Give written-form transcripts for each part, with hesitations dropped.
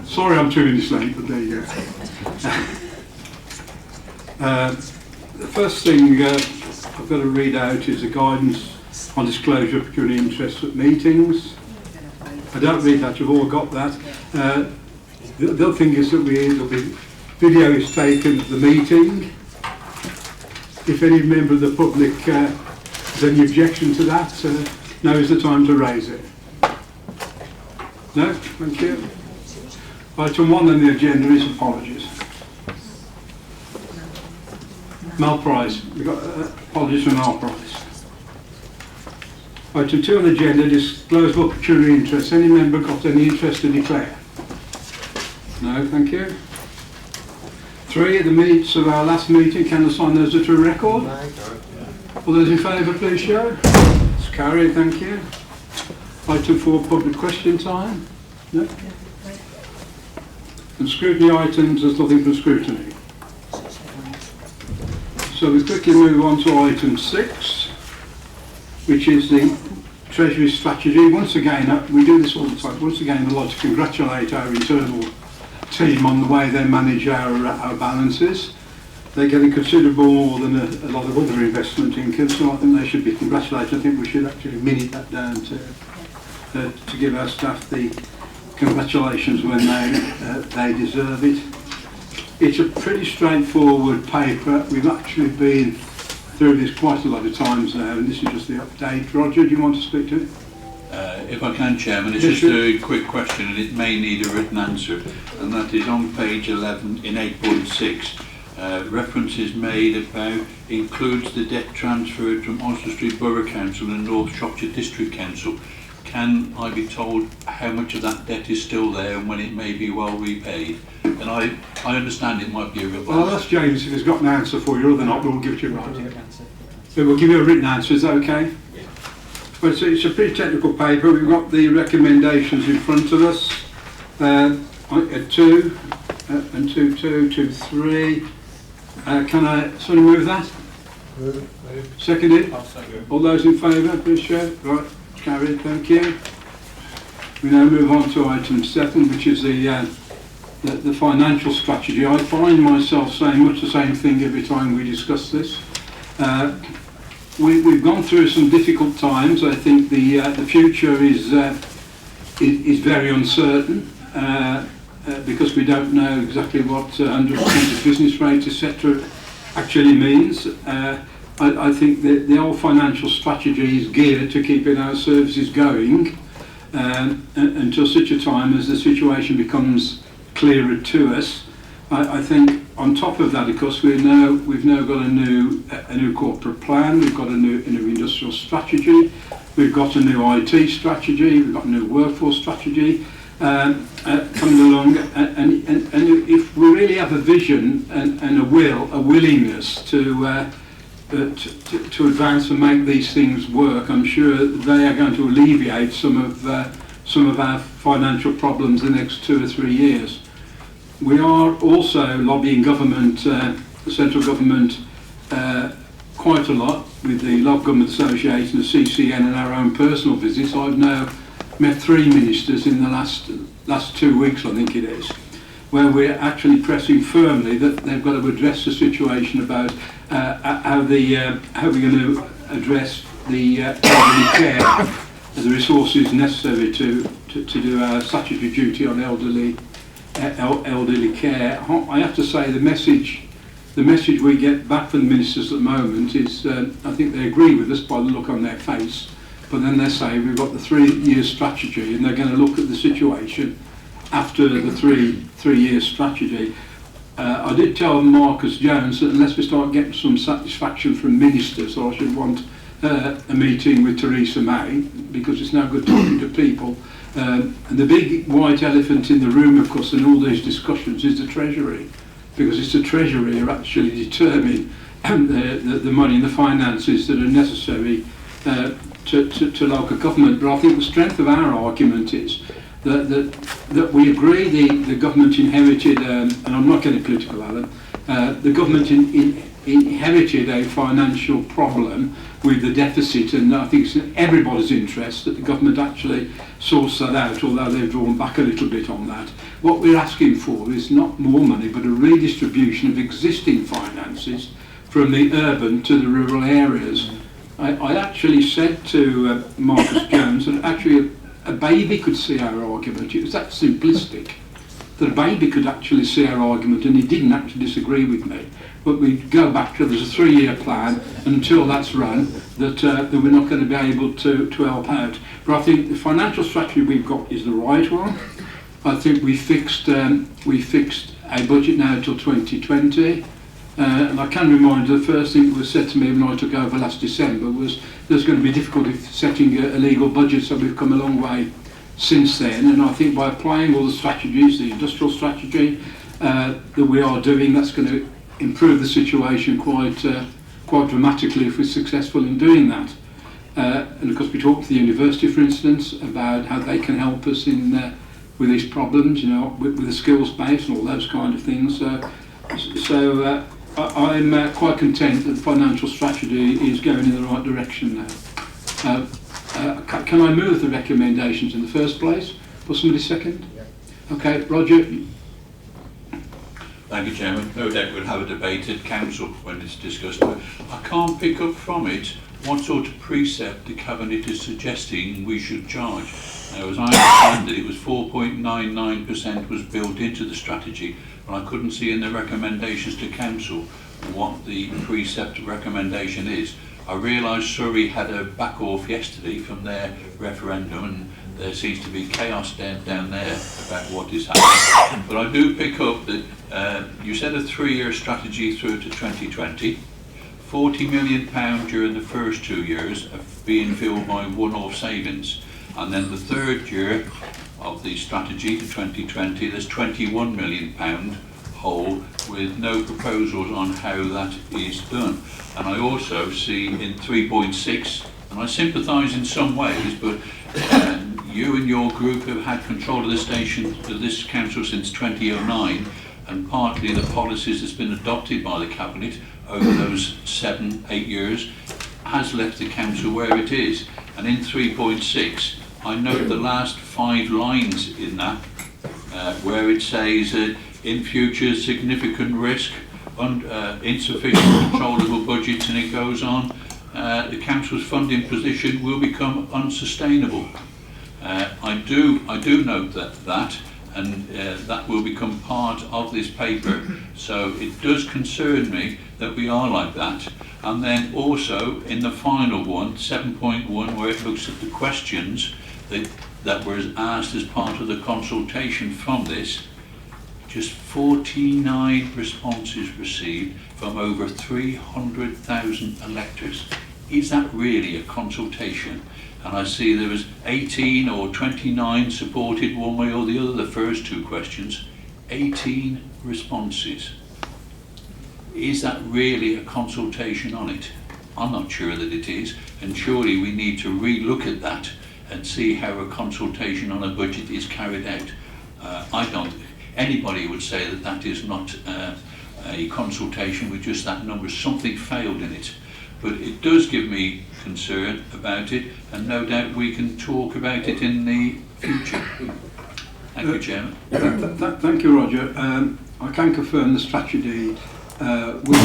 Sorry I'm 2 minutes late, but there you go. The first thing I've got to read out is the guidance on disclosure of pecuniary interests at meetings. I don't read that, you've all got that. The other thing is that there'll be video is taken of the meeting. If any member of the public has any objection to that, now is the time to raise it. No? Thank you. Item 1 on the agenda is apologies. Malprice. We've got apologies for Malprice. Item 2 on the agenda, disclosure of pecuniary interest. Any member got any interest to declare? No, thank you. 3, the minutes of our last meeting, can I sign those to a record? All those in favour, please show. It's carried, thank you. Item 4, public question time. No? And scrutiny items, there's nothing for scrutiny. So we quickly move on to item 6, which is the Treasury strategy. Once again, we do this all the time. Once again, I'd like to congratulate our internal team on the way they manage our balances. They're getting considerable more than a lot of other investment income, so I think they should be congratulated. I think we should actually minute that down to give our staff the congratulations when they deserve it. It's a pretty straightforward paper. We've actually been through this quite a lot of times now, and this is just the update. Roger, do you want to speak to it? If I can, Chairman, it's just a quick question, and it may need a written answer, and that is on page 11 in 8.6. Reference is made about includes the debt transferred from Osler Street Borough Council and North Shropshire District Council. Can I be told how much of that debt is still there and when it may be well repaid? And I understand it might be a real. Well, I'll ask James if he's got an answer for you, or other not, but we'll give it you right. So we'll give you a written answer, is that okay? Yeah. Well, it's a pretty technical paper. We've got the recommendations in front of us. 2 and 2, 3. Can I sort of move that? Move. Seconded? I'll second. All those in favour, please show. Right, carried, thank you. We now move on to item 7, which is the financial strategy. I find myself saying much the same thing every time we discuss this. We've gone through some difficult times. I think the future is very uncertain because we don't know exactly what 100% of business rate, etc., actually means. I think that the whole financial strategy is geared to keeping our services going until such a time as the situation becomes clearer to us. I think on top of that, of course, we've now got a new corporate plan. We've got a new industrial strategy. We've got a new IT strategy. We've got a new workforce strategy coming along. And if we really have a vision and a willingness to advance and make these things work, I'm sure they are going to alleviate some of our financial problems in the next 2 or 3 years. We are also lobbying government, the central government, quite a lot with the Local Government Association, the CCN, and our own personal visits. I've now met 3 ministers in the last 2 weeks, I think it is, where we're actually pressing firmly that they've got to address the situation about how we're going to address the elderly care, the resources necessary to do our statutory duty on elderly care. I have to say the message we get back from the ministers at the moment is I think they agree with us by the look on their face, but then they say we've got the 3-year strategy and they're going to look at the situation after the 3-year strategy. I did tell Marcus Jones that unless we start getting some satisfaction from ministers, I should want a meeting with Theresa May, because it's no good talking to people. And the big white elephant in the room, of course, in all these discussions is the Treasury, because it's the Treasury who actually determine the money and the finances that are necessary to local government. But I think the strength of our argument is that we agree the government inherited, and I'm not getting political, Alan, the government inherited a financial problem with the deficit, and I think it's in everybody's interest that the government actually sorts that out, although they've drawn back a little bit on that. What we're asking for is not more money, but a redistribution of existing finances from the urban to the rural areas. I actually said to Marcus Jones that actually a baby could see our argument. It was that simplistic, that a baby could actually see our argument, and he didn't actually disagree with me. But we go back to, there's a 3-year plan, and until that's run, that we're not going to be able to help out. But I think the financial strategy we've got is the right one. I think we fixed a budget now until 2020. And I can remind you, the first thing that was said to me when I took over last December was there's going to be difficulty setting a legal budget, so we've come a long way since then. And I think by applying all the strategies, the industrial strategy that we are doing, that's going to improve the situation quite dramatically if we're successful in doing that. And of course we talked to the university, for instance, about how they can help us in with these problems, with the skills base and all those kind of things. So I'm quite content that the financial strategy is going in the right direction now. Can I move the recommendations in the first place? Will somebody second? Okay, Roger. Thank you, Chairman. No doubt we'll have a debate at Council when it's discussed, but I can't pick up from it what sort of precept the Cabinet is suggesting we should charge. Now, as I understand it, it was 4.99% was built into the strategy, but I couldn't see in the recommendations to Council what the precept recommendation is. I realise Surrey had a back off yesterday from their referendum, and there seems to be chaos down there about what is happening. But I do pick up that you said a 3-year strategy through to 2020, £40 million during the first 2 years of being filled by one-off savings, and then the third year of the strategy to 2020 there's £21 million whole with no proposals on how that is done. And I also see in 3.6, and I sympathise in some ways, but you and your group have had control of the station of this council since 2009, and partly the policies that's been adopted by the Cabinet over those 7-8 years has left the council where it is. And in 3.6 I note the last 5 lines in that where it says in future significant risk, insufficient controllable budgets, and it goes on, the council's funding position will become unsustainable. I do note that and that will become part of this paper, so it does concern me that we are like that. And then also in the final one, 7.1, where it looks at the questions that were asked as part of the consultation from this, just 49 responses received from over 300,000 electors. Is that really a consultation? And I see there was 18 or 29 supported one way or the other, the first 2 questions, 18 responses. Is that really a consultation on it? I'm not sure that it is, and surely we need to re-look at that and see how a consultation on a budget is carried out. Anybody would say that that is not a consultation with just that number. Something failed in it. But it does give me concern about it, and no doubt we can talk about it in the future. Thank you, Chairman. Thank you, Roger. I can confirm the strategy with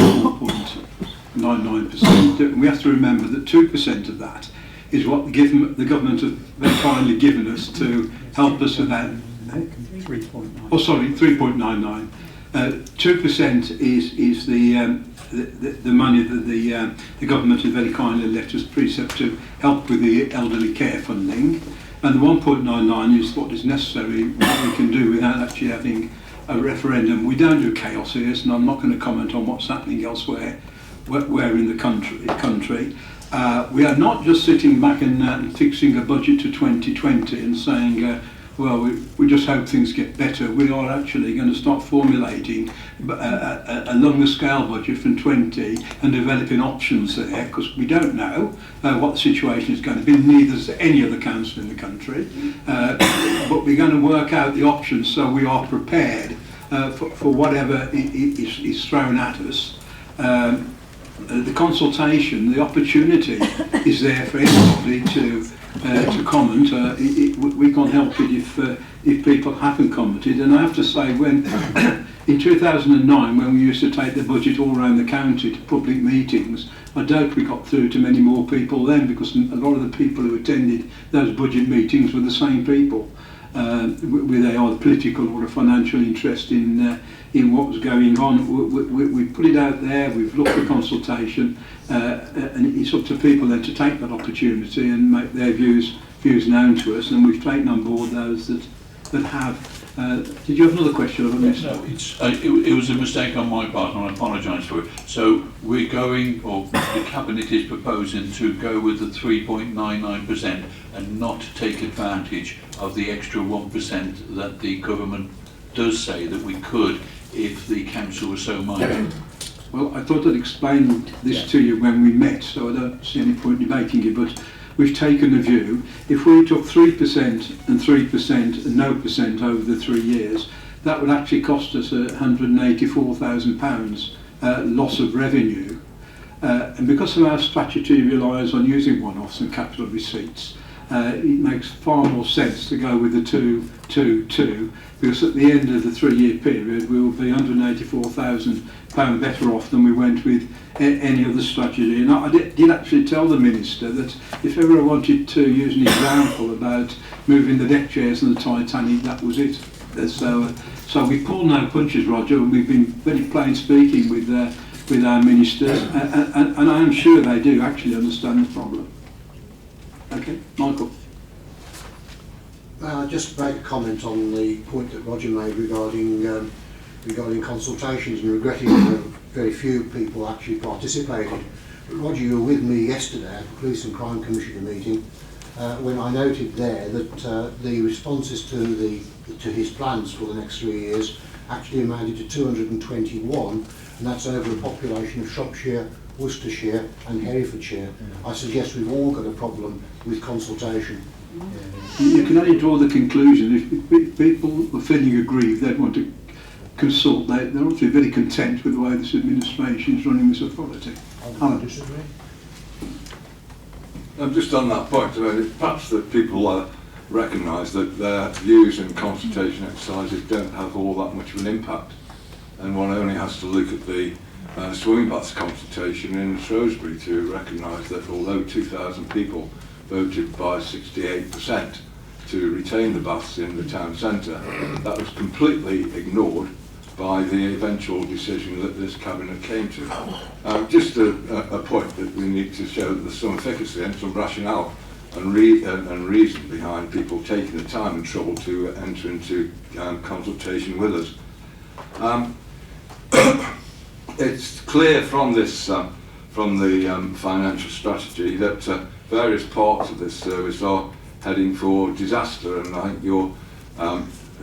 4.99%. We have to remember that 2% of that is what the government have very kindly given us to help us with that. 3.9. Oh, sorry, 3.99. 2% is the money that the government has very kindly left us precept to help with the elderly care funding, and the 1.99 is what is necessary, what we can do without actually having a referendum. We don't do chaos here, and I'm not going to comment on what's happening elsewhere, where in the country. We are not just sitting back and fixing a budget to 2020 and saying well, we just hope things get better. We are actually going to start formulating a longer scale budget from 20 and developing options there, because we don't know what the situation is going to be, neither does any other council in the country. But we're going to work out the options so we are prepared for whatever is thrown at us. The consultation, the opportunity is there for everybody to comment. We can't help it if people haven't commented. And I have to say, when in 2009, when we used to take the budget all around the county to public meetings, I doubt we got through to many more people then, because a lot of the people who attended those budget meetings were the same people, with either political or a financial interest in what was going on. We put it out there, we've looked for consultation, and it's up to people then to take that opportunity and make their views known to us, and we've taken on board those that have. Did you have another question? No, it was a mistake on my part, and I apologise for it. So we're going, or the Cabinet is proposing to go with the 3.99% and not take advantage of the extra 1% that the government does say that we could if the council was so minded. Well, I thought I'd explained this to you when we met, so I don't see any point debating it, but we've taken the view, if we took 3% and 3% and no percent over the 3 years, that would actually cost us £184,000 loss of revenue. And because of our statutory reliance on using one-offs and capital receipts, it makes far more sense to go with the 2, because at the end of the 3-year period we will be £184,000 better off than we went with any other strategy. And I did actually tell the Minister that if ever I wanted to use an example about moving the deck chairs and the Titanic, that was it. So we pull no punches, Roger, and we've been very plain speaking with our ministers, and I am sure they do actually understand the problem. Okay, Michael. Just make a comment on the point that Roger made regarding consultations, and regretting that very few people actually participated. But Roger, you were with me yesterday at the Police and Crime Commissioner meeting when I noted there that the responses to his plans for the next 3 years actually amounted to 221, and that's over a population of Shropshire, Worcestershire and Herefordshire. I suggest we've all got a problem with consultation. You can only draw the conclusion if people are feeling aggrieved, they want to consult. They're obviously very content with the way this administration is running this authority. I disagree. Just on that point, I mean, perhaps that people recognise that their views and consultation exercises don't have all that much of an impact, and one only has to look at the swimming baths consultation in Shrewsbury to recognise that although 2,000 people voted by 68% to retain the baths in the town centre, that was completely ignored by the eventual decision that this cabinet came to. Just a point that we need to show that there's some efficacy and some rationale and reason behind people taking the time and trouble to enter into consultation with us. It's clear from this, from the financial strategy, that various parts of this service are heading for disaster, and I think your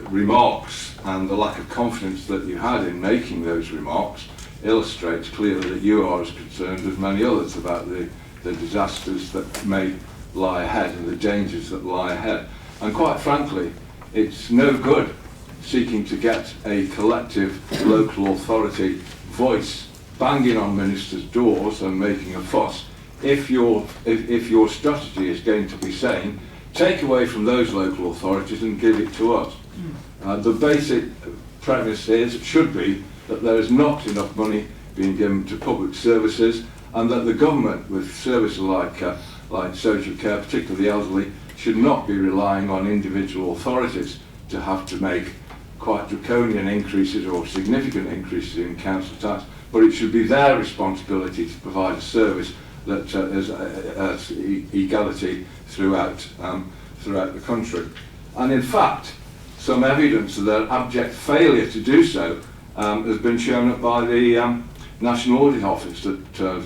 remarks and the lack of confidence that you had in making those remarks illustrates clearly that you are as concerned as many others about the disasters that may lie ahead and the dangers that lie ahead. And quite frankly, it's no good seeking to get a collective local authority voice banging on ministers' doors and making a fuss if your strategy is going to be saying take away from those local authorities and give it to us. The basic premise should be that there is not enough money being given to public services, and that the government, with services like social care, particularly the elderly, should not be relying on individual authorities to have to make quite draconian increases or significant increases in council tax, but it should be their responsibility to provide a service that has equality throughout the country. And in fact, some evidence of their abject failure to do so has been shown up by the National Audit Office that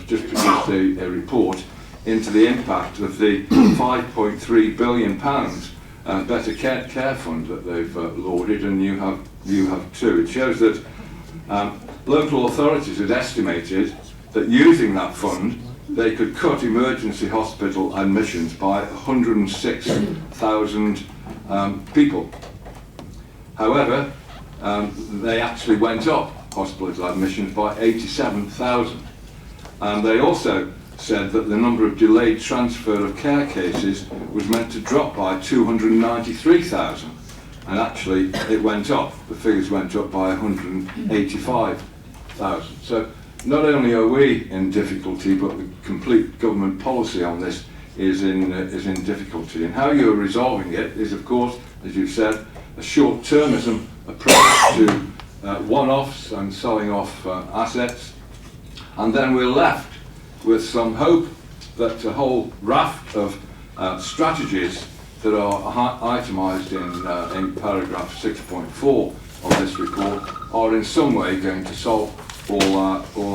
just produced a report into the impact of the £5.3 billion Better Care Fund that they've lauded, and you have too. It shows that local authorities had estimated that using that fund they could cut emergency hospital admissions by 106,000 people. However, they actually went up hospital admissions by 87,000. And they also said that the number of delayed transfer of care cases was meant to drop by 293,000. And actually it went up, the figures went up by 185,000. So not only are we in difficulty, but the complete government policy on this is in difficulty. And how you're resolving it is, of course, as you've said, a short-termism approach to one-offs and selling off assets. And then we're left with some hope that a whole raft of strategies that are itemised in paragraph 6.4 of this report are in some way going to solve all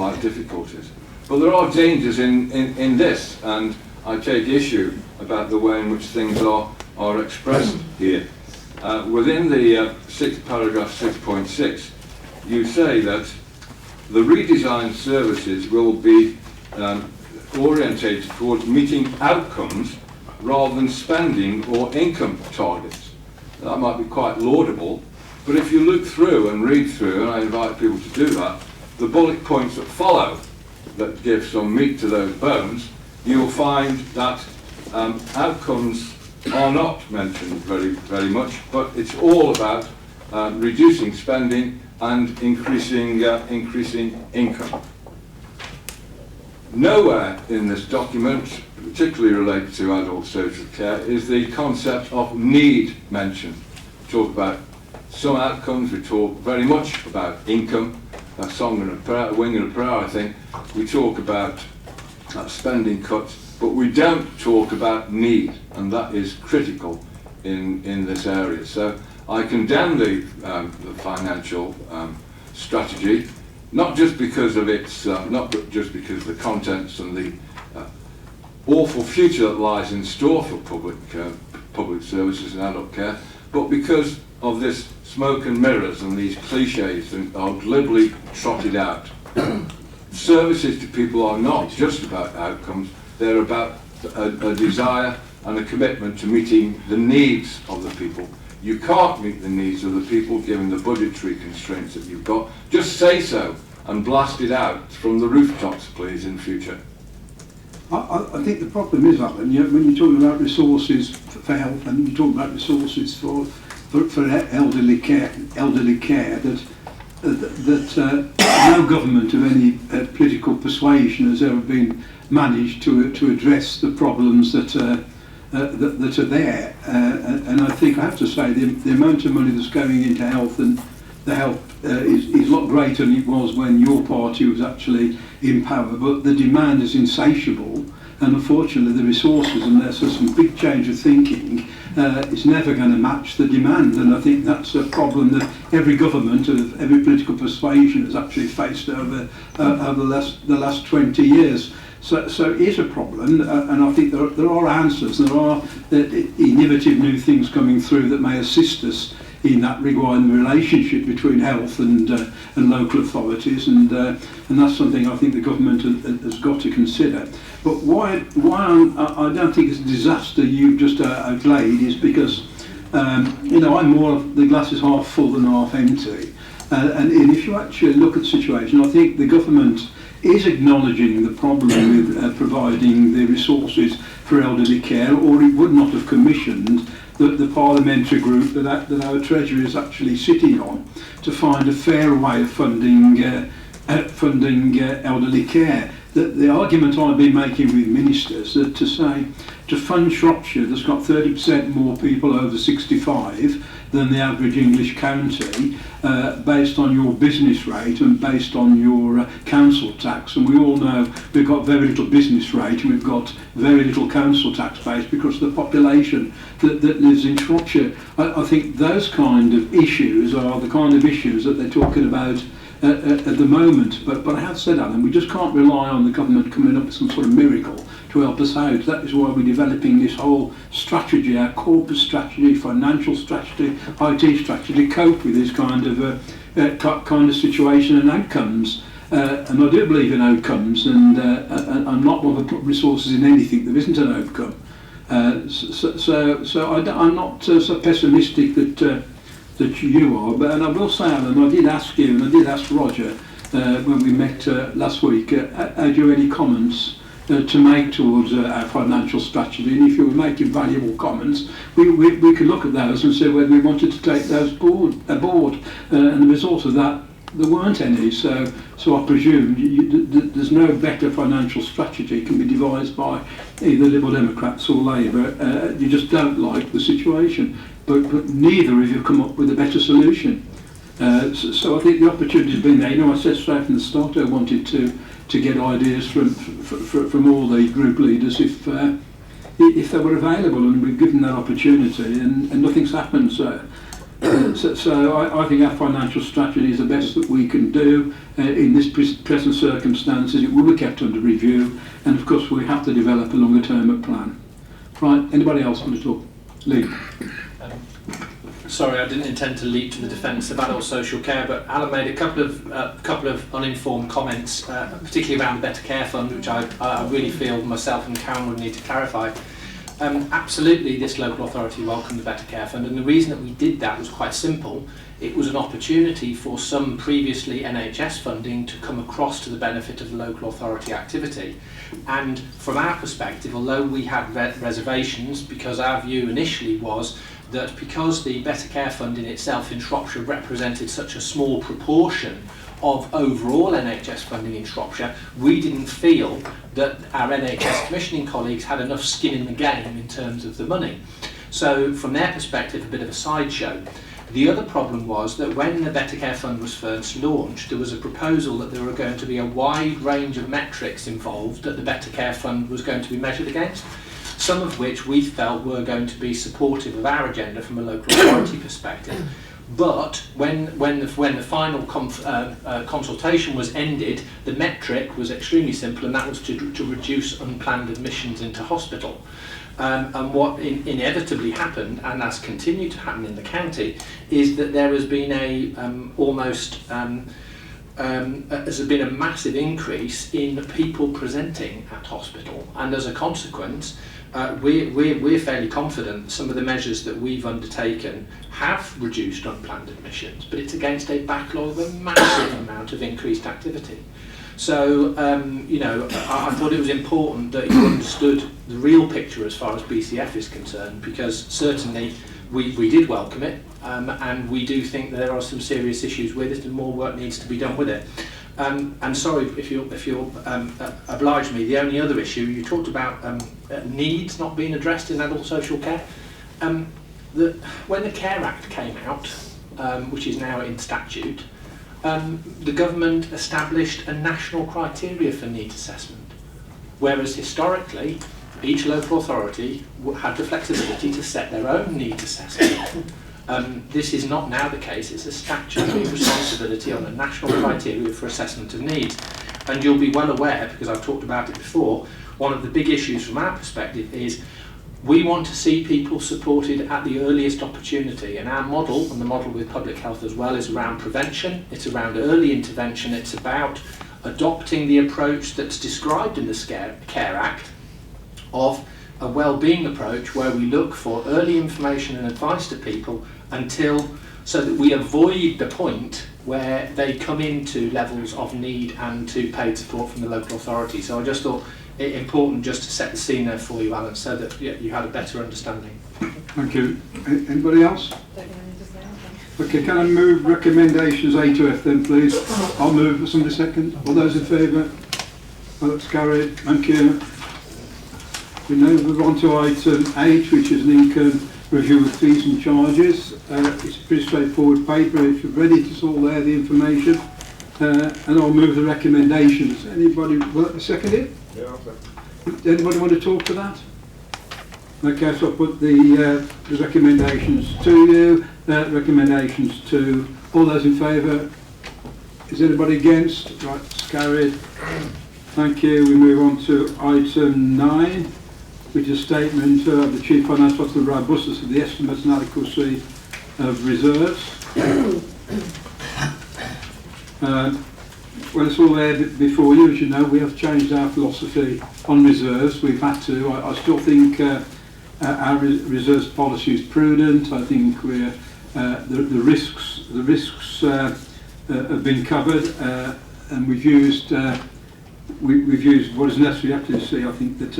our difficulties. But there are dangers in this, and I take issue about the way in which things are expressed here. Within the paragraph 6.6, you say that the redesigned services will be orientated towards meeting outcomes rather than spending or income targets. That might be quite laudable, but if you look through and read through, and I invite people to do that, the bullet points that follow that give some meat to those bones, you'll find that outcomes are not mentioned very much, but it's all about reducing spending and increasing income. Nowhere in this document, particularly related to adult social care, is the concept of need mentioned. We talk about some outcomes, we talk very much about income, a song and a prayer, a wing and a prayer, I think. We talk about spending cuts, but we don't talk about need, and that is critical in this area. So I condemn the financial strategy, not just because of its, not just because of the contents and the awful future that lies in store for public services and adult care, but because of this smoke and mirrors and these cliches that are glibly trotted out. Services to people are not just about outcomes, they're about a desire and a commitment to meeting the needs of the people. You can't meet the needs of the people given the budgetary constraints that you've got. Just say so and blast it out from the rooftops, please, in future. I think the problem is, Alan, when you're talking about resources for health and you're talking about resources for elderly care, that no government of any political persuasion has ever been managed to address the problems that are there. And I think I have to say the amount of money that's going into health and the health is a lot greater than it was when your party was actually in power, but the demand is insatiable, and unfortunately the resources, unless there's some big change of thinking, it's never going to match the demand. And I think that's a problem that every government of every political persuasion has actually faced over the last 20 years. So it is a problem, and I think there are answers. There are innovative new things coming through that may assist us in that regard, in the relationship between health and local authorities, and that's something I think the government has got to consider. But why I don't think it's a disaster you've just outlaid is because I'm more of the glass is half full than half empty, and if you actually look at the situation, I think the government is acknowledging the problem with providing the resources for elderly care, or it would not have commissioned the parliamentary group that our Treasury is actually sitting on to find a fair way of funding elderly care. The argument I've been making with ministers that to fund Shropshire that's got 30% more people over 65 than the average English county, based on your business rate and based on your council tax, and we all know we've got very little business rate and we've got very little council tax base because of the population that lives in Shropshire. I think those kind of issues are the kind of issues that they're talking about at the moment. But I have said, Alan, we just can't rely on the government coming up with some sort of miracle help us out. That is why we're developing this whole strategy, our corporate strategy, financial strategy, IT strategy, to cope with this kind of situation and outcomes. And I do believe in outcomes, and I'm not one to put resources in anything that isn't an outcome. So I'm not so pessimistic that you are. But and I will say, Alan, I did ask you, and I did ask Roger when we met last week. Had you any comments to make towards our financial strategy? And if you were making valuable comments, we could look at those and see whether we wanted to take those aboard. And the result of that, there weren't any, so I presume there's no better financial strategy can be devised by either Liberal Democrats or Labour. You just don't like the situation, but neither of you come up with a better solution. So I think the opportunity's been there. I said straight from the start I wanted to get ideas from all the group leaders if they were available, and we've given that opportunity, and nothing's happened. So I think our financial strategy is the best that we can do in this present circumstances. It will be kept under review, and of course we have to develop a longer term plan. Right, anybody else want to talk? Lee. Sorry, I didn't intend to leap to the defence of adult social care, but Alan made a couple of uninformed comments, particularly around the Better Care Fund, which I really feel myself and Karen would need to clarify. Absolutely, this local authority welcomed the Better Care Fund, and the reason that we did that was quite simple. It was an opportunity for some previously NHS funding to come across to the benefit of the local authority activity. And from our perspective, although we had reservations, because our view initially was that because the Better Care Fund in itself in Shropshire represented such a small proportion of overall NHS funding in Shropshire, we didn't feel that our NHS commissioning colleagues had enough skin in the game in terms of the money. So from their perspective, a bit of a sideshow. The other problem was that when the Better Care Fund was first launched, there was a proposal that there were going to be a wide range of metrics involved that the Better Care Fund was going to be measured against, some of which we felt were going to be supportive of our agenda from a local authority perspective. But when the final consultation was ended, the metric was extremely simple, and that was to reduce unplanned admissions into hospital. And what inevitably happened, and has continued to happen in the county, is that there has been has been a massive increase in people presenting at hospital, and as a consequence, we're fairly confident some of the measures that we've undertaken have reduced unplanned admissions, but it's against a backlog of a massive amount of increased activity. So, I thought it was important that you understood the real picture as far as BCF is concerned, because certainly we did welcome it, and we do think there are some serious issues with it and more work needs to be done with it. And sorry, if you'll oblige me, the only other issue, you talked about needs not being addressed in adult social care. When the Care Act came out, which is now in statute, the government established a national criteria for needs assessment, whereas historically each local authority had the flexibility to set their own needs assessment. This is not now the case. It's a statutory responsibility on a national criteria for assessment of needs. And you'll be well aware, because I've talked about it before, one of the big issues from our perspective is we want to see people supported at the earliest opportunity, and our model, and the model with public health as well, is around prevention, it's around early intervention, it's about adopting the approach that's described in the Care Act of a well-being approach where we look for early information and advice to people so that we avoid the point where they come into levels of need and to paid support from the local authority. So I just thought it important just to set the scene there for you, Alan, so that you had a better understanding. Thank you. Anybody else? Okay, can I move recommendations A to F then, please? I'll move. Somebody second. All those in favour? Well, that's carried. Thank you. We now move on to item 8, which is an income review of fees and charges. It's a pretty straightforward paper. If you're ready, it's all there, the information. And I'll move the recommendations. Anybody want to second it? Yeah, I'll second. Anybody want to talk to that? Okay, so I'll put the recommendations to you. Recommendations to all those in favour. Is anybody against? Right, it's carried. Thank you. We move on to item 9, which is a statement of the Chief Financial Officer of the robustness of the estimates and adequacy of reserves. Well, it's all there before you. As you know, we have changed our philosophy on reserves. We've had to. I still think our reserves policy is prudent. I think we're the risks have been covered, and we've used what is necessary. Actually, to see, I think that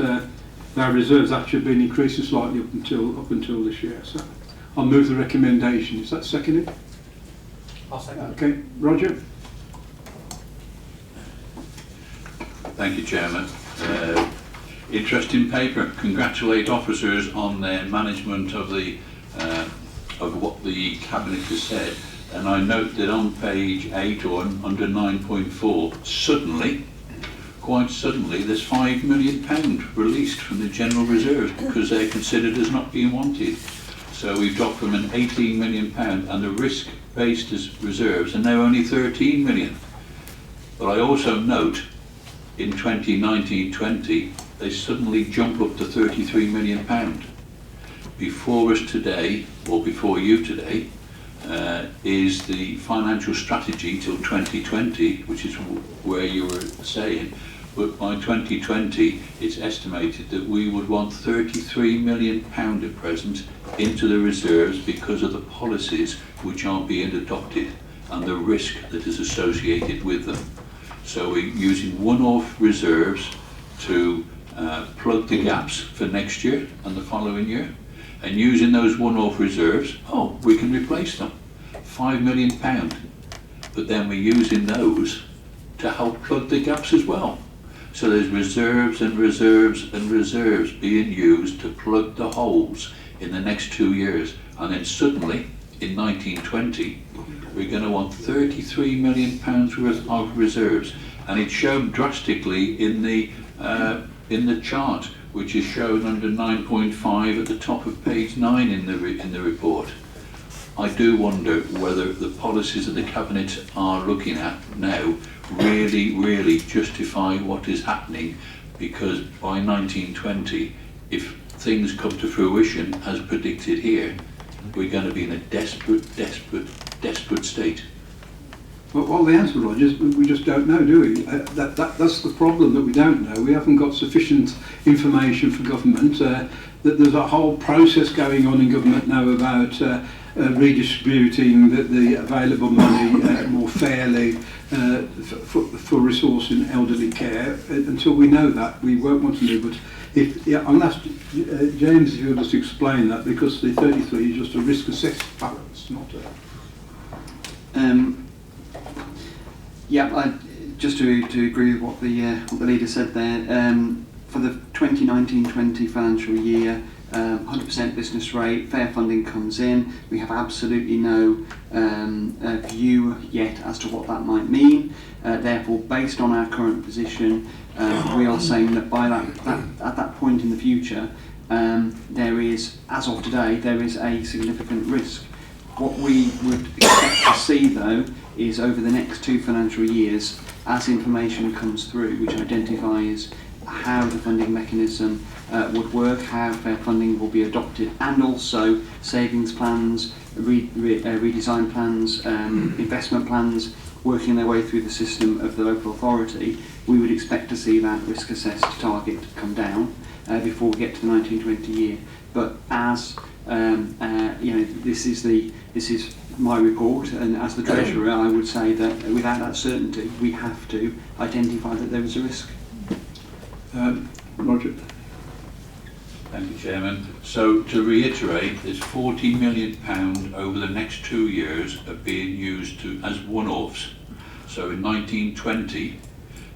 our reserves actually have been increasing slightly up until this year. So I'll move the recommendation. Is that seconded? I'll second. Okay, Roger. Thank you, Chairman. Interesting paper. Congratulate officers on their management of the of what the Cabinet has said. And I note that on page 8 or under 9.4, suddenly, quite suddenly, there's £5 million released from the general reserves because they're considered as not being wanted. So we've dropped from an £18 million, and the risk-based reserves are now only £13 million. But I also note in 2019-20, they suddenly jump up to £33 million. Before us today, or before you today, is the financial strategy till 2020, which is where you were saying. But by 2020, it's estimated that we would want £33 million at present into the reserves because of the policies which are being adopted and the risk that is associated with them. So we're using one-off reserves to plug the gaps for next year and the following year. And using those one-off reserves, we can replace them. £5 million. But then we're using those to help plug the gaps as well. So there's reserves and reserves and reserves being used to plug the holes in the next 2 years. And then suddenly, in 1920, we're going to want £33 million worth of reserves. And it's shown drastically in the chart, which is shown under 9.5 at the top of page 9 in the report. I do wonder whether the policies that the Cabinet are looking at now really justify what is happening, because by 1920, if things come to fruition as predicted here, we're going to be in a desperate state. Well, the answer, Roger, is we just don't know, do we? That's the problem, that we don't know. We haven't got sufficient information for government. That there's a whole process going on in government now about redistributing the available money more fairly for resourcing elderly care. Until we know that, we won't want to move. But I'll ask James if you'll just explain that, because the 33 is just a risk assessed balance, not a... Just to agree with what the leader said there, for the 2019-20 financial year, 100% business rate, fair funding comes in. We have absolutely no view yet as to what that might mean. Therefore, based on our current position, we are saying that by at that point in the future, there is, as of today, there is a significant risk. What we would expect to see, though, is over the next 2 financial years, as information comes through which identifies how the funding mechanism would work, how fair funding will be adopted, and also savings plans, redesign plans, investment plans working their way through the system of the local authority, we would expect to see that risk assessed target come down before we get to the 1920 year. But as this is my report, and as the Treasurer, I would say that without that certainty, we have to identify that there is a risk. Roger. Thank you, Chairman. So to reiterate, there's £40 million over the next 2 years of being used as one-offs. So in 1920,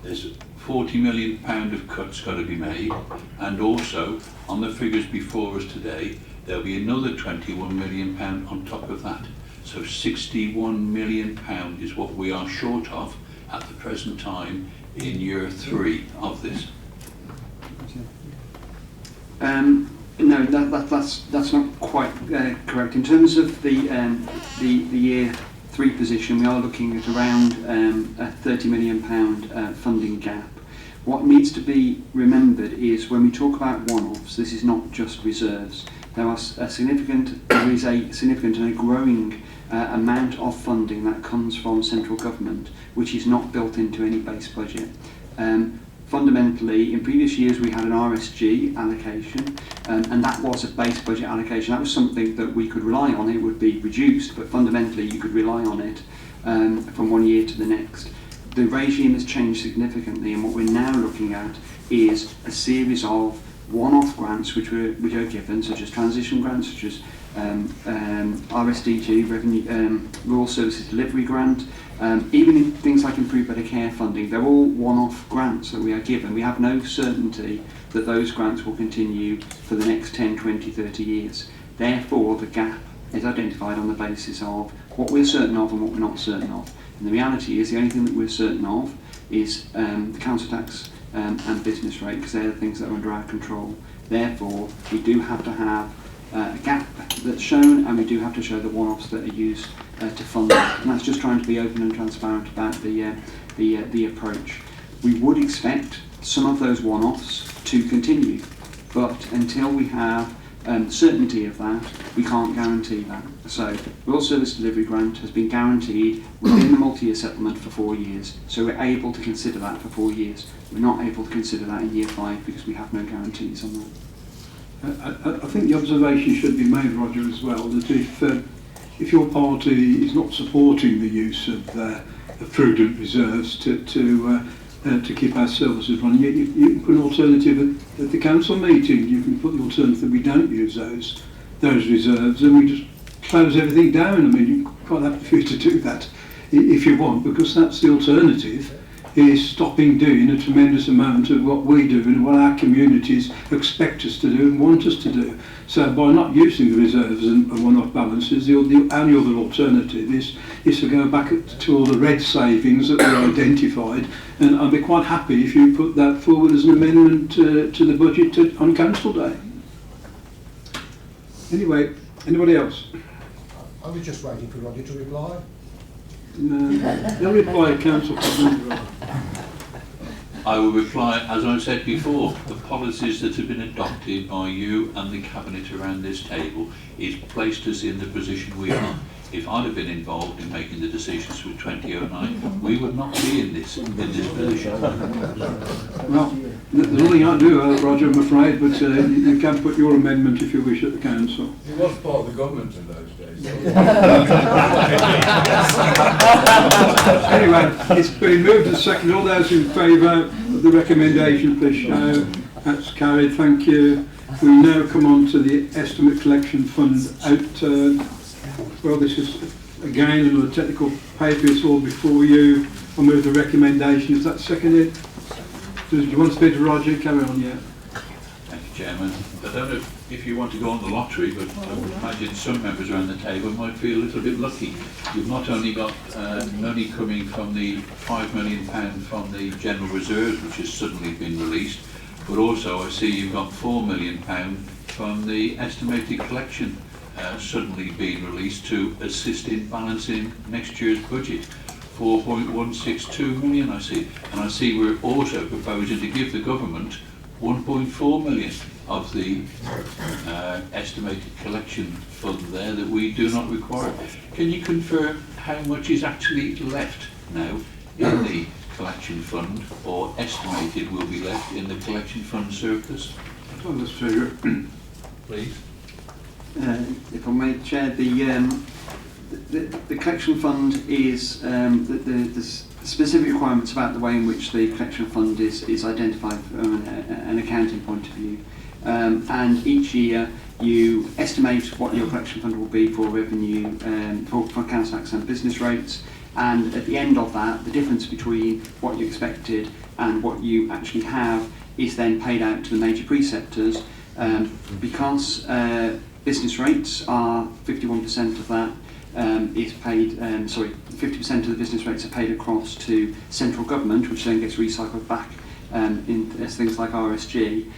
there's £40 million of cuts got to be made, and also on the figures before us today, there'll be another £21 million on top of that. So £61 million is what we are short of at the present time in year 3 of this. No, that's not quite correct. In terms of the year 3 position, we are looking at around a £30 million funding gap. What needs to be remembered is when we talk about one-offs, this is not just reserves. There is a significant and a growing amount of funding that comes from central government, which is not built into any base budget. Fundamentally, in previous years we had an RSG allocation, and that was a base budget allocation. That was something that we could rely on. It would be reduced, but fundamentally you could rely on it from one year to the next. The regime has changed significantly, and what we're now looking at is a series of one-off grants which are given, such as transition grants, such as RSDG, Rural Services Delivery Grant, even in things like Improved Better Care funding. They're all one-off grants that we are given. We have no certainty that those grants will continue for the next 10, 20, 30 years. Therefore, the gap is identified on the basis of what we're certain of and what we're not certain of. And the reality is the only thing that we're certain of is the council tax and business rate, because they're the things that are under our control. Therefore, we do have to have a gap that's shown, and we do have to show the one-offs that are used to fund that. And that's just trying to be open and transparent about the approach. We would expect some of those one-offs to continue, but until we have certainty of that, we can't guarantee that. So, Rural Service Delivery Grant has been guaranteed within the multi-year settlement for 4 years, so we're able to consider that for 4 years. We're not able to consider that in year 5 because we have no guarantees on that. I think the observation should be made, Roger, as well, that if your party is not supporting the use of prudent reserves to keep our services running, you can put an alternative at the council meeting. You can put the alternative that we don't use those reserves and we just close everything down. I mean, you're quite happy for you to do that if you want, because that's the alternative, is stopping doing a tremendous amount of what we do and what our communities expect us to do and want us to do. So by not using the reserves and one-off balances, the only other alternative is to go back to all the red savings that were identified, and I'd be quite happy if you put that forward as an amendment to the budget on Council Day. Anyway, anybody else? I was just waiting for Roger to reply. No reply, Council. I will reply, as I said before, the policies that have been adopted by you and the Cabinet around this table is placed us in the position we are. If I'd have been involved in making the decisions for 2009, we would not be in this position. Well, there's nothing I can do, Roger, I'm afraid, but you can put your amendment if you wish at the Council. He was part of the government in those days. Anyway, it's been moved and seconded. All those in favour of the recommendation, please show. That's carried, thank you. We now come on to the Estimate Collection Fund outturn. Well, this is again another technical paper. It's all before you. I'll move the recommendation. Is that seconded? Do you want to speak to Roger? Carry on, yeah. Thank you, Chairman. I don't know if you want to go on the lottery, but I would imagine some members around the table might feel a little bit lucky. You've not only got money coming from the £5 million from the General Reserve, which has suddenly been released, but also I see you've got £4 million from the estimated collection suddenly being released to assist in balancing next year's budget. 4.162 million I see, and I see we're also proposing to give the government 1.4 million of the estimated collection fund there that we do not require. Can you confirm how much is actually left now in the collection fund, or estimated will be left in the collection fund surplus? Well, let's figure it. Please. If I may, Chair, the collection fund is the specific requirements about the way in which the collection fund is identified from an accounting point of view. And each year you estimate what your collection fund will be for revenue, for council tax and business rates, and at the end of that, the difference between what you expected and what you actually have is then paid out to the major preceptors. Because business rates are 51% of that is paid, 50% of the business rates are paid across to central government, which then gets recycled back as things like RSG.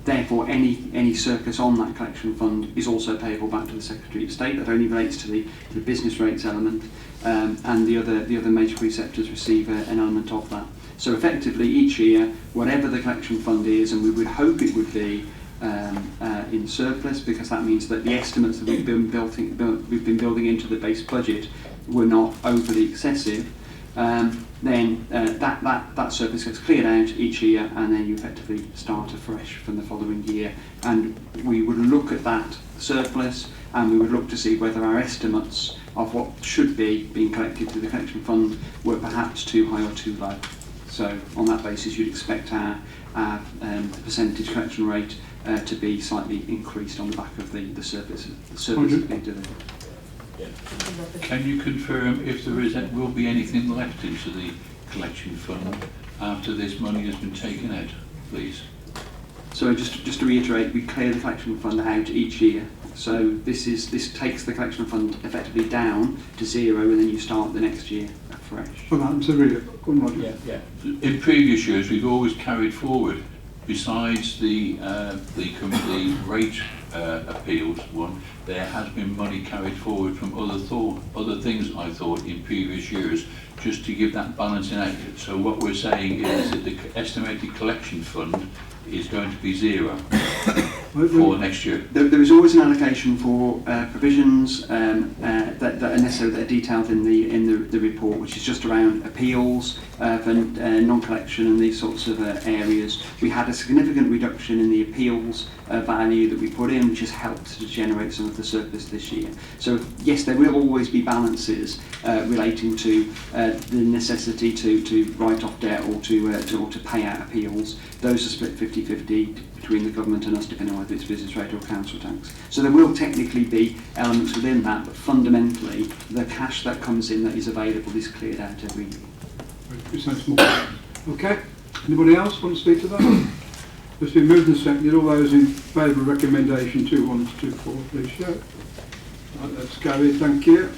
Therefore, any surplus on that collection fund is also payable back to the Secretary of State. That only relates to the business rates element, and the other major preceptors receive an element of that. So effectively, each year, whatever the collection fund is, and we would hope it would be in surplus, because that means that the estimates that we've been building into the base budget were not overly excessive. Then that surplus gets cleared out each year, and then you effectively start afresh from the following year. And we would look at that surplus, and we would look to see whether our estimates of what should be being collected through the collection fund were perhaps too high or too low. So on that basis, you'd expect our percentage collection rate to be slightly increased on the back of the surplus being delivered. Can you confirm if there will be anything left into the collection fund after this money has been taken out, please? So just to reiterate, we clear the collection fund out each year. So this takes the collection fund effectively down to zero, and then you start the next year afresh. Well, that's a really good one. Yeah. In previous years, we've always carried forward, besides the rate appeals one, there has been money carried forward from other things, I thought, in previous years, just to give that balancing out. So what we're saying is that the estimated collection fund is going to be zero for next year. There is always an allocation for provisions that are necessary, that are detailed in the report, which is just around appeals for non-collection and these sorts of areas. We had a significant reduction in the appeals value that we put in, which has helped to generate some of the surplus this year. So yes, there will always be balances relating to the necessity to write off debt or to pay out appeals. Those are split 50-50 between the government and us, depending on whether it's business rate or council tax. So there will technically be elements within that, but fundamentally the cash that comes in that is available is cleared out every year. Okay, anybody else want to speak to that? It's been moved and seconded. All those in favour of recommendation 2.1 to 2.4, please show. Right, that's carried, thank you.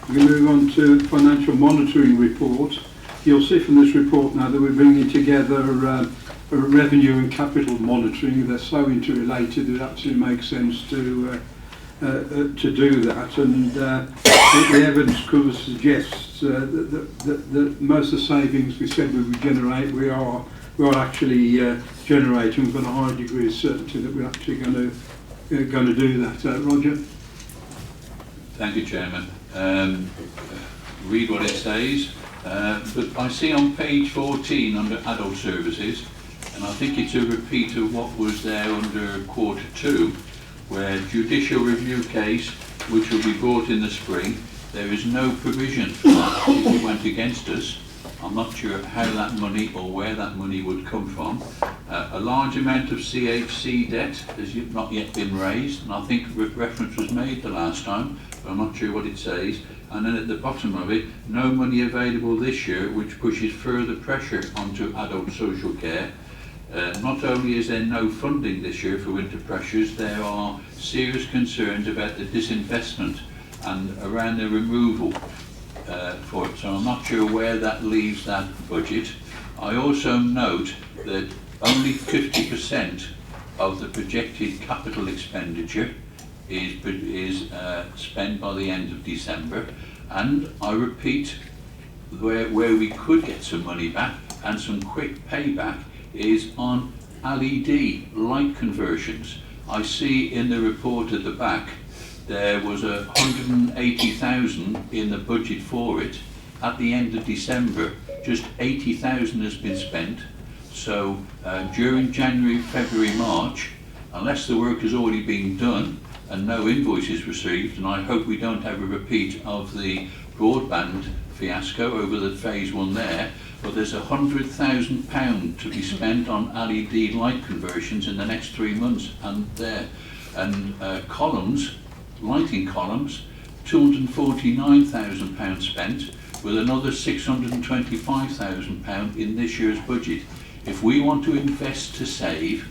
We move on to financial monitoring report. You'll see from this report now that we're bringing together revenue and capital monitoring. They're so interrelated it absolutely makes sense to do that. And the evidence cover suggests that most of the savings we said we would generate, we are actually generating. We've got a high degree of certainty that we're actually going to do that. Roger. Thank you, Chairman. Read what it says. But I see on page 14 under adult services, and I think it's a repeat of what was there under quarter 2, where judicial review case, which will be brought in the spring, there is no provision for that if it went against us. I'm not sure how that money or where that money would come from. A large amount of CHC debt has not yet been raised, and I think reference was made the last time, but I'm not sure what it says. And then at the bottom of it, no money available this year, which pushes further pressure onto adult social care. Not only is there no funding this year for winter pressures, there are serious concerns about the disinvestment and around the removal for it. So I'm not sure where that leaves that budget. I also note that only 50% of the projected capital expenditure is spent by the end of December, and I repeat, where we could get some money back and some quick payback is on LED light conversions. I see in the report at the back there was 180,000 in the budget for it. At the end of December, just 80,000 has been spent. So during January, February, March, unless the work has already been done and no invoices received, and I hope we don't have a repeat of the broadband fiasco over the phase 1 there, but there's £100,000 to be spent on LED light conversions in the next 3 months, and columns, lighting columns, £249,000 spent, with another £625,000 in this year's budget. If we want to invest to save,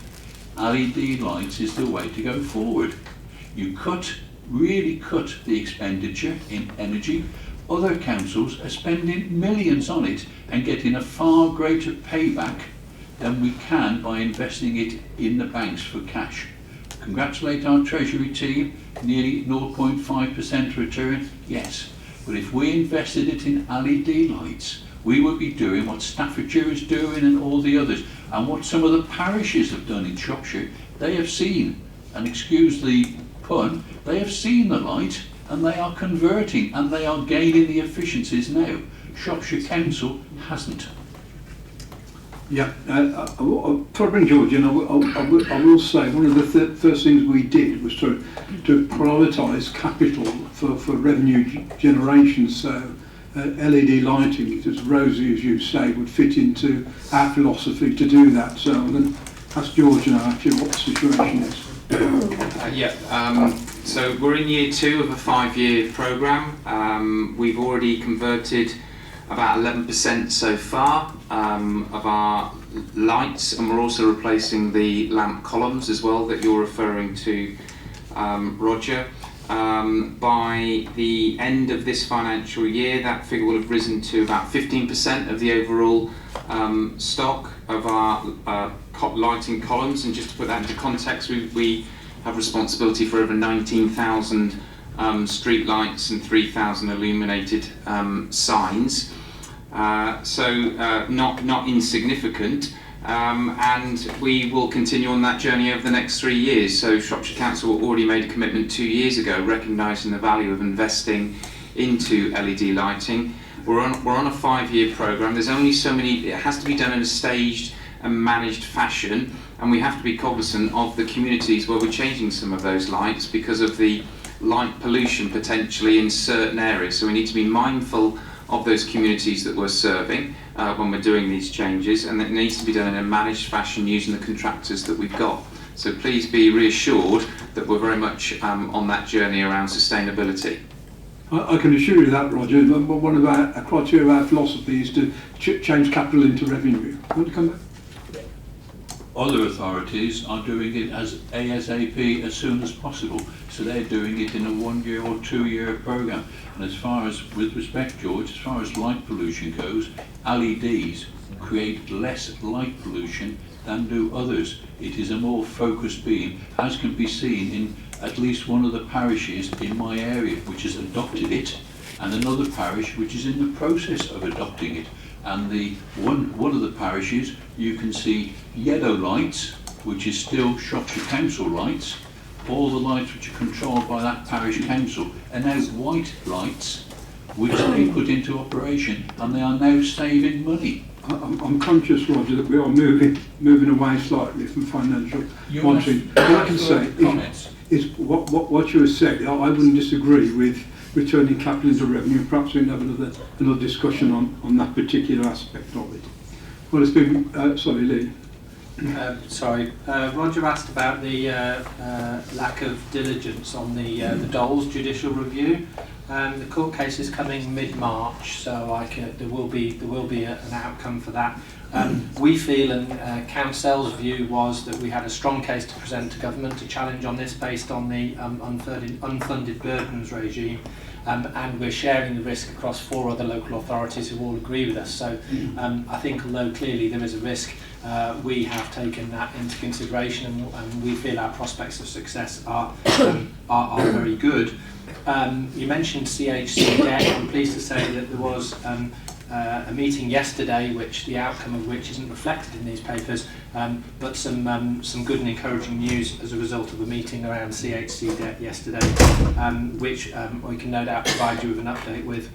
LED lights is the way to go forward. You really cut the expenditure in energy, other councils are spending millions on it and getting a far greater payback than we can by investing it in the banks for cash. Congratulate our Treasury team, nearly 0.5% return, yes. But if we invested it in LED lights, we would be doing what Staffordshire is doing and all the others, and what some of the parishes have done in Shropshire. They have seen, and excuse the pun, they have seen the light and they are converting and they are gaining the efficiencies now. Shropshire Council hasn't. Yeah, Probably George, and I will say one of the first things we did was to prioritise capital for revenue generation. So LED lighting, as Rosie, as you say, would fit into our philosophy to do that. So I'm going to ask George now actually what the situation is. So we're in year 2 of a 5-year programme. We've already converted about 11% so far of our lights, and we're also replacing the lamp columns as well that you're referring to, Roger. By the end of this financial year, that figure will have risen to about 15% of the overall stock of our lighting columns. And just to put that into context, we have responsibility for over 19,000 street lights and 3,000 illuminated signs. Not insignificant, and we will continue on that journey over the next 3 years. So Shropshire Council already made a commitment 2 years ago, recognising the value of investing into LED lighting. We're on a 5-year programme. There's only so many. It has to be done in a staged and managed fashion, and we have to be cognizant of the communities where we're changing some of those lights because of the light pollution potentially in certain areas. So we need to be mindful of those communities that we're serving when we're doing these changes, and it needs to be done in a managed fashion using the contractors that we've got. So please be reassured that we're very much on that journey around sustainability. I can assure you that, Roger. One of our criteria of our philosophy is to change capital into revenue. You want to come back? Other authorities are doing it as ASAP as soon as possible, so they're doing it in a 1-year or 2-year programme. And as far as, with respect, George, as far as light pollution goes, LEDs create less light pollution than do others. It is a more focused beam, as can be seen in at least one of the parishes in my area which has adopted it, and another parish which is in the process of adopting it. And the one of the parishes, you can see yellow lights, which is still Shropshire Council lights. All the lights which are controlled by that parish council are now white lights, which they put into operation, and they are now saving money. I'm conscious, Roger, that we are moving away slightly from financial monitoring. What I can say is what you have said. I wouldn't disagree with returning capital into revenue. Perhaps we can have another discussion on that particular aspect of it. Well, it's been sorry, Lee. Roger asked about the lack of diligence on the Doles judicial review. The court case is coming mid-March, so there will be an outcome for that. We feel, and Council's view was, that we had a strong case to present to government to challenge on this based on the unfunded burdens regime, and we're sharing the risk across 4 other local authorities who all agree with us. So I think although clearly there is a risk, we have taken that into consideration, and we feel our prospects of success are very good. You mentioned CHC debt. I'm pleased to say that there was a meeting yesterday, which the outcome of which isn't reflected in these papers, but some good and encouraging news as a result of a meeting around CHC debt yesterday, which we can no doubt provide you with an update with.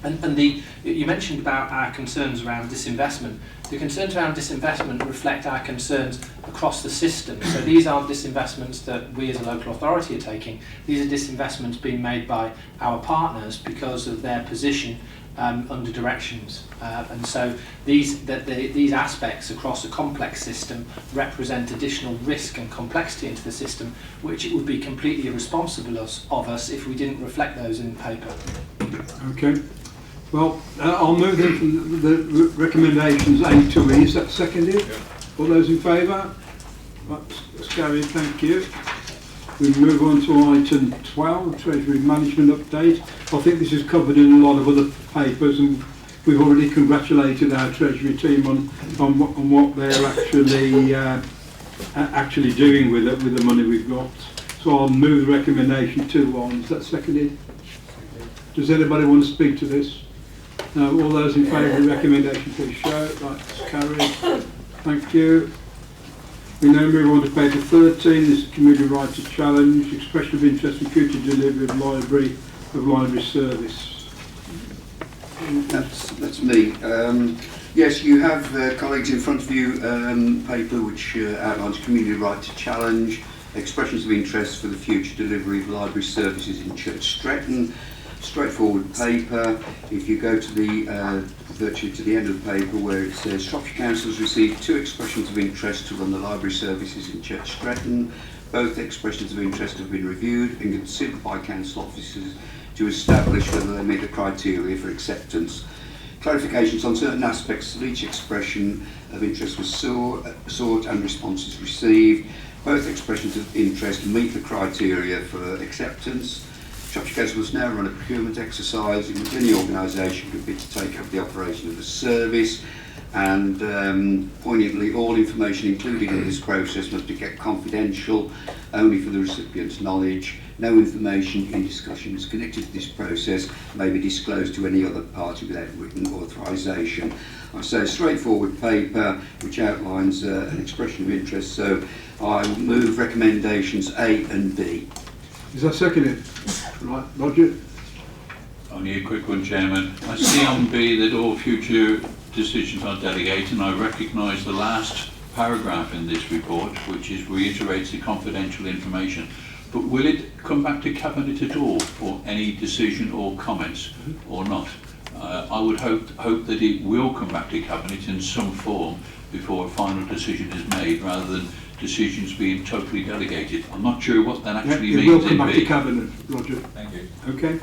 And you mentioned about our concerns around disinvestment. The concerns around disinvestment reflect our concerns across the system. So these aren't disinvestments that we as a local authority are taking. These are disinvestments being made by our partners because of their position under directions. And so these aspects across a complex system represent additional risk and complexity into the system, which it would be completely irresponsible of us if we didn't reflect those in the paper. Okay. Well, I'll move then from the recommendations A to E. Is that seconded? Yeah. All those in favour? That's carried, thank you. We move on to item 12, Treasury Management Update. I think this is covered in a lot of other papers, and we've already congratulated our Treasury team on what they're actually doing with it, with the money we've got. So I'll move the recommendation 2-1. Is that seconded? Does anybody want to speak to this? No, all those in favour of the recommendation, please show. That's carried. Thank you. We now move on to paper 13. This is Community Right to Challenge, expression of interest in future delivery of library service. That's me. Yes, you have, colleagues, in front of you paper which outlines Community Right to Challenge, expressions of interest for the future delivery of library services in Church Stretton. Straightforward paper. If you go to the virtually to the end of the paper where it says Shropshire Council has received 2 expressions of interest to run the library services in Church Stretton. Both expressions of interest have been reviewed and considered by council officers to establish whether they meet the criteria for acceptance. Clarifications on certain aspects of each expression of interest was sought and responses received. Both expressions of interest meet the criteria for acceptance. Shropshire Council must now run a procurement exercise in which any organisation could bid to take up the operation of the service, and poignantly, all information included in this process must be kept confidential, only for the recipient's knowledge. No information in discussions connected to this process may be disclosed to any other party without written authorisation. I say a straightforward paper which outlines an expression of interest, so I will move recommendations A and B. Is that seconded? Right, Roger? Only a quick one, Chairman. I see on B that all future decisions are delegated, and I recognise the last paragraph in this report, which reiterates the confidential information. But will it come back to Cabinet at all for any decision or comments, or not? I would hope that it will come back to Cabinet in some form before a final decision is made, rather than decisions being totally delegated. I'm not sure what that actually means. It will come back to Cabinet, Roger. Thank you. Okay.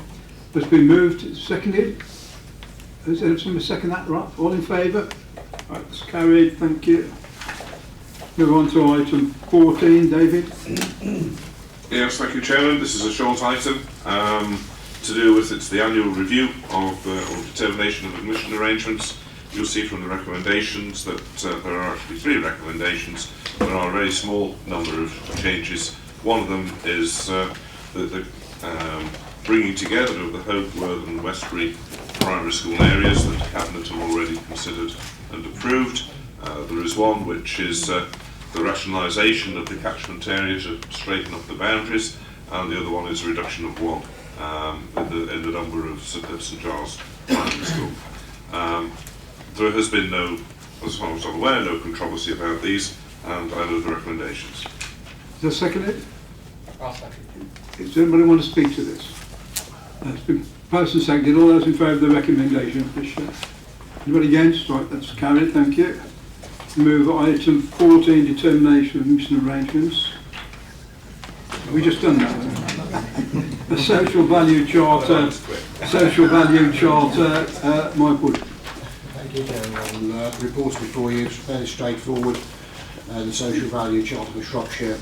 It's been moved, seconded. Is there somebody second that? Right. All in favour? Right, it's carried. Thank you. Move on to item 14, David. Yes, thank you, Chairman. This is a short item to do with it's the annual review of determination of admission arrangements. You'll see from the recommendations that there are actually 3 recommendations. There are a very small number of changes. One of them is the bringing together of the Hope, Worthing and Westbury primary school areas that Cabinet have already considered and approved. There is one which is the rationalisation of the catchment area to straighten up the boundaries, and the other one is a reduction of 1 in the number of St Giles primary school. There has been no, as far as I'm aware, no controversy about these, and I know the recommendations. Is that seconded? I'll second. Does anybody want to speak to this? It's been passed and seconded. All those in favour of the recommendation, please show. Anybody against? Right, that's carried. Thank you. Move item 14, determination of admission arrangements. Have we just done that? The social value charter. Social value charter. Michael. Thank you, Chairman. The report before you is fairly straightforward. The Social Value Charter for Shropshire.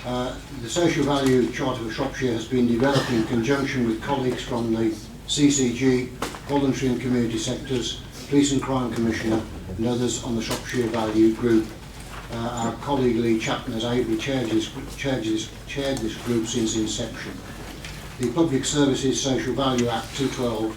The Social Value Charter for Shropshire has been developed in conjunction with colleagues from the CCG, voluntary and community sectors, Police and Crime Commissioner and others on the Shropshire Value Group. Our colleague Lee Chapman has ably chaired this group since inception. The Public Services Social Value Act 2012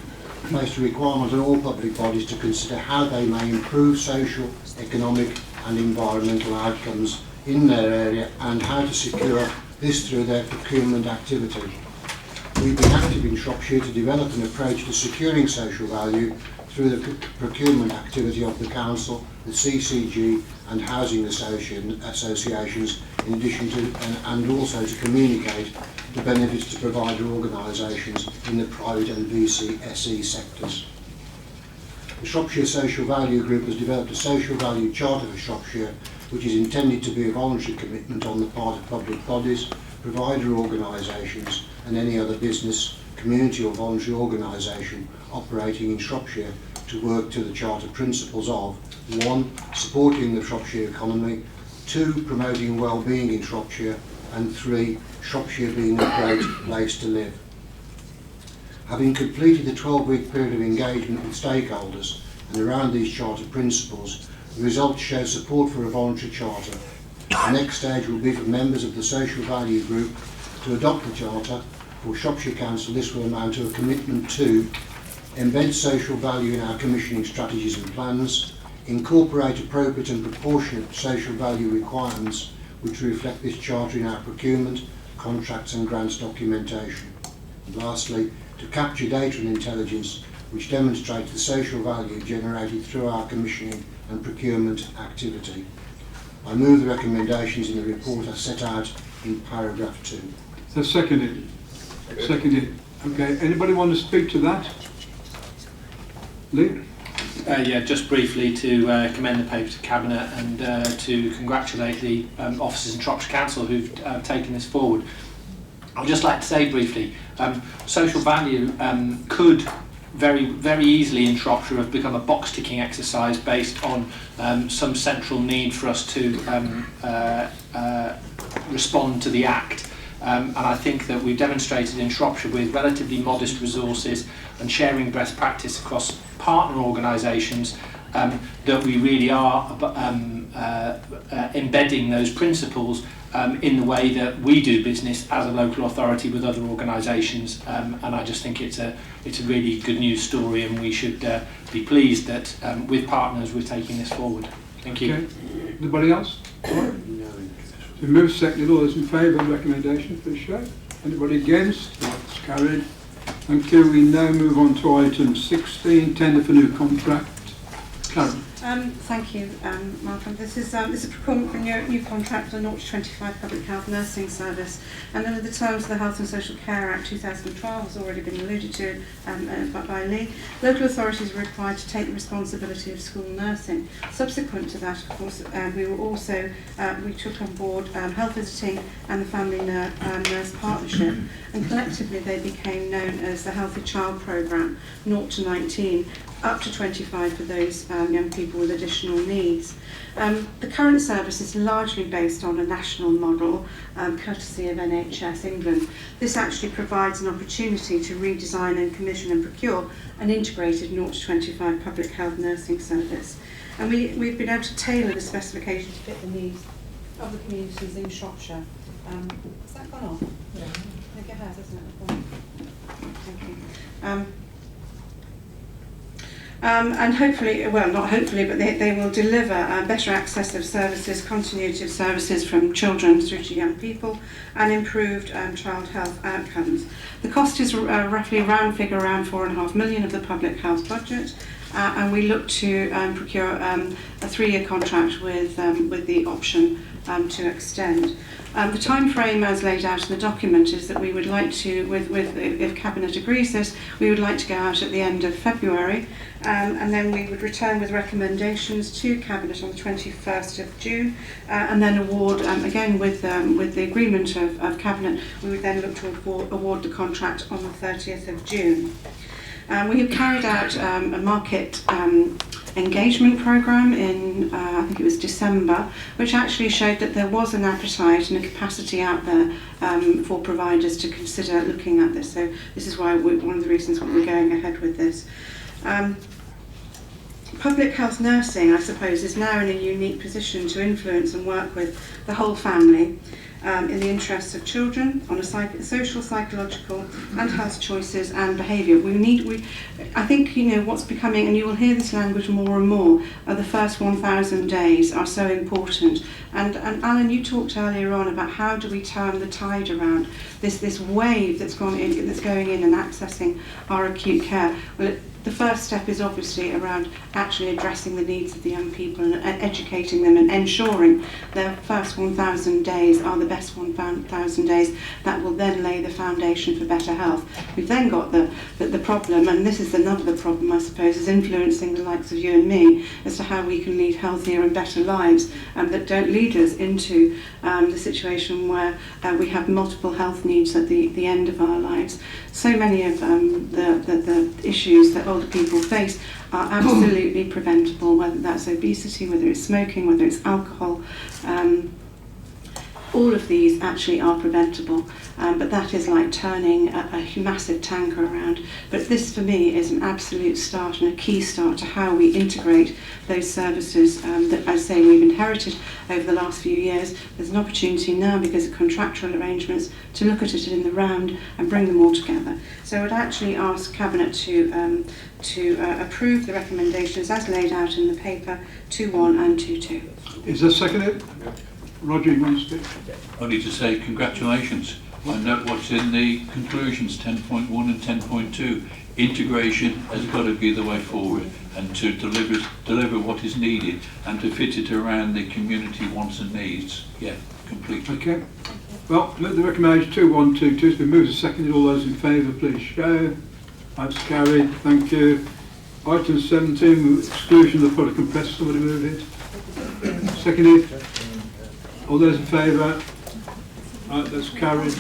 placed a requirement on all public bodies to consider how they may improve social, economic and environmental outcomes in their area and how to secure this through their procurement activity. We've been active in Shropshire to develop an approach to securing social value through the procurement activity of the Council, the CCG and housing associations, in addition to and also to communicate the benefits to provider organisations in the private and VCSE sectors. The Shropshire Social Value Group has developed a Social Value Charter for Shropshire, which is intended to be a voluntary commitment on the part of public bodies, provider organisations and any other business, community or voluntary organisation operating in Shropshire to work to the Charter principles of 1. Supporting the Shropshire economy, 2. Promoting well-being in Shropshire and 3, Shropshire being a great place to live. Having completed the 12-week period of engagement with stakeholders and around these charter principles, the results show support for a voluntary charter. The next stage will be for members of the Social Value Group to adopt the charter. For Shropshire Council, this will amount to a commitment to embed social value in our commissioning strategies and plans, incorporate appropriate and proportionate social value requirements which reflect this charter in our procurement, contracts and grants documentation. And lastly, to capture data and intelligence which demonstrates the social value generated through our commissioning and procurement activity. I move the recommendations in the report as set out in paragraph 2. So seconded. Seconded. Okay, anybody want to speak to that? Lee? Yeah, just briefly to commend the paper to Cabinet and to congratulate the officers in Shropshire Council who've taken this forward. I'd just like to say briefly, social value could very easily in Shropshire have become a box-ticking exercise based on some central need for us to respond to the Act. And I think that we've demonstrated in Shropshire with relatively modest resources and sharing best practice across partner organisations that we really are embedding those principles in the way that we do business as a local authority with other organisations, and I just think it's a really good news story, and we should be pleased that with partners we're taking this forward. Thank you. Okay. Anybody else? So move seconded. All those in favour of the recommendation, please show. Anybody against? That's carried. Thank you. We now move on to item 16, tender for new contract. Karen. Thank you, Malcolm. This is a procurement for a new contract for the 0-25 Public Health Nursing Service, and under the terms of the Health and Social Care Act 2012, has already been alluded to by Lee, local authorities are required to take the responsibility of school nursing. Subsequent to that, of course, we took on board health visiting and the family nurse partnership, and collectively they became known as the Healthy Child Programme, 0-19. Up to 25 for those young people with additional needs. The current service is largely based on a national model, courtesy of NHS England. This actually provides an opportunity to redesign and commission and procure an integrated 0-25 public health nursing service. And we've been able to tailor the specification to fit the needs of the communities in Shropshire. Has that gone off? Yeah. I think it has, hasn't it? Thank you. And hopefully, well, not hopefully, but they will deliver better access of services, continuity of services from children through to young people, and improved child health outcomes. The cost is roughly around 4.5 million of the public health budget, and we look to procure a 3-year contract with the option to extend. The time frame as laid out in the document is that we would like to, if Cabinet agrees this, we would like to go out at the end of February, and then we would return with recommendations to Cabinet on the 21st of June, and then award, again with the agreement of Cabinet, we would then look to award the contract on the 30th of June. We have carried out a market engagement programme in, I think it was December, which actually showed that there was an appetite and a capacity out there for providers to consider looking at this. So this is why one of the reasons why we're going ahead with this. Public health nursing, I suppose, is now in a unique position to influence and work with the whole family in the interests of children on a social, psychological and health choices and behaviour. I think, what's becoming, and you will hear this language more and more, the first 1,000 days are so important. And Alan, you talked earlier on about how do we turn the tide around this wave that's going in and accessing our acute care. Well, the first step is obviously around actually addressing the needs of the young people and educating them and ensuring their first 1,000 days are the best 1,000 days that will then lay the foundation for better health. We've then got the problem, and this is another problem I suppose, is influencing the likes of you and me as to how we can lead healthier and better lives that don't lead us into the situation where we have multiple health needs at the end of our lives. So many of the issues that older people face are absolutely preventable, whether that's obesity, whether it's smoking, whether it's alcohol. All of these actually are preventable, but that is like turning a massive tanker around. But this for me is an absolute start and a key start to how we integrate those services that, as I say, we've inherited over the last few years. There's an opportunity now, because of contractual arrangements, to look at it in the round and bring them all together. So I would actually ask Cabinet to approve the recommendations as laid out in the paper 2.1 and 2.2. Is that seconded? Roger, you want to speak? Only to say congratulations. I note what's in the conclusions 10.1 and 10.2. Integration has got to be the way forward, and to deliver what is needed and to fit it around the community wants and needs. Yeah, completely. Okay. Well, the recommendation 2.1, 2.2 has been moved and seconded. All those in favour, please show. That's carried. Thank you. Item 17, exclusion of the product compressor. Somebody move it. Seconded. All those in favour? Right, that's carried.